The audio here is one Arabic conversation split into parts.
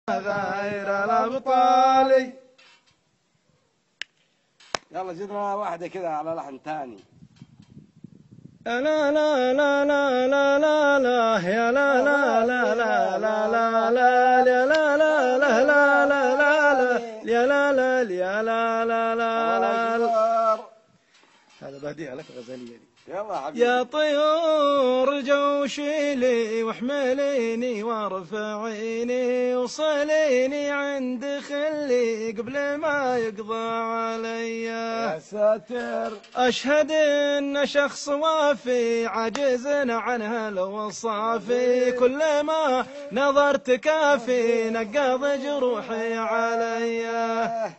غير الأبطال. يلا جدنا واحدة كذا على لحن ثاني. لا لا لا لا لا لا لا يا لا لا لا لا لا لا لا يا لا لا لا لا لا لا يا لا لا يا لا لا لا لا. هذا بهديها لك غزالية دي. يلا حبيبي. يا طيور جوشيلي واحمليني وارفعيني وصليني عند خلي قبل ما يقضى علي. يا ساتر. أشهد إن شخص وافي عاجز عن هالوصافي، كلما نظرت كافي نقض جروحي علي.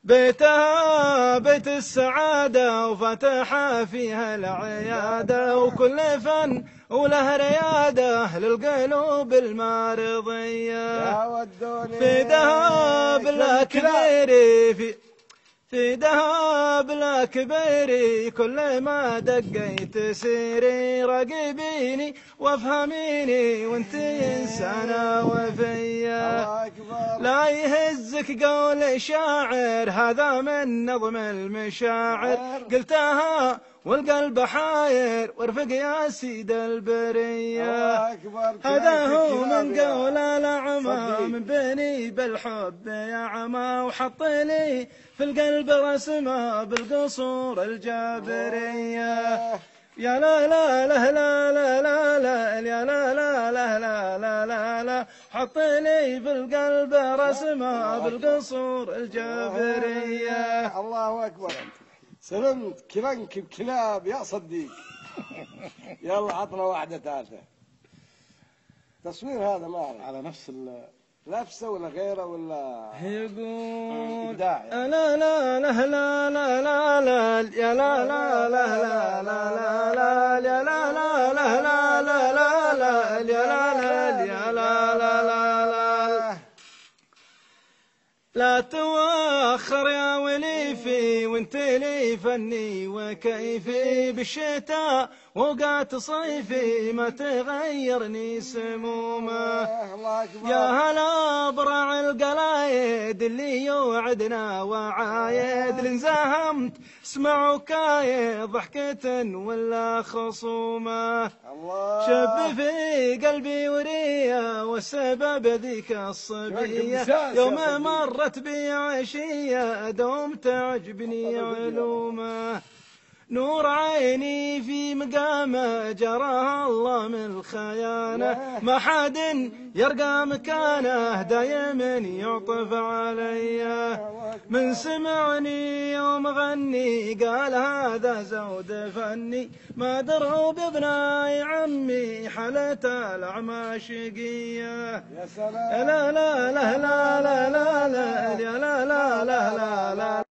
بيتها بيت السعادة وفتح فيها العيادة، وكل فن وله ريادة للقلوب المارضية. في ذهب لا كبيري في ذهب لا كبيري، كل ما دقيت سيري راقبيني وافهميني وانتي انسانة وفية. لا يهزك قول شاعر هذا من نظم المشاعر، قلتها والقلب حاير وارفق يا سيد البرية. هذا هو من قول الأعمى من بيني بالحب يا عمى، وحط لي في القلب رسمه بالقصور الجابرية. يا لا لا لا لا لا لا لا يا لا لا لا لا لا لا لا، حط لي في القلب رسمه بالقصور الجابرية. الله أكبر. سلمت كلنك بكلاب يا صديق. يلا عطنا واحدة ثالثة. تصوير هذا ما أعرف على نفسه ولا غيره ولا يقول إبداع يعني. لا لا لا لا لا لا لا يا لا لا لا لا لا لا يا لا لا لا لا لا لا لا يا لا لا يا لا لا لا لا. لا توخر يا وليفي وانت لي فني وكيفي، بالشتاء وقعت صيفي ما تغيرني سمومه. يا هلا برع القلايد اللي يوعدنا وعايد، لنزاهمت اسمعوا كايد ضحكة ولا خصومه. شب في قلبي ورية والسبب ذيك الصبية، يوم مرت بي عشية دوم تعجبني علومه. نور عيني في مقامه جراها الله من الخيانة، ما حد يرقى مكانه دايما يعطف علي. من سمعني يوم غني قال هذا زود فني، ما دروا بابناي عمي حالة الأعمى شقية. يا سلام. لا لا لا لا لا لا لا لا لا لا لا لا.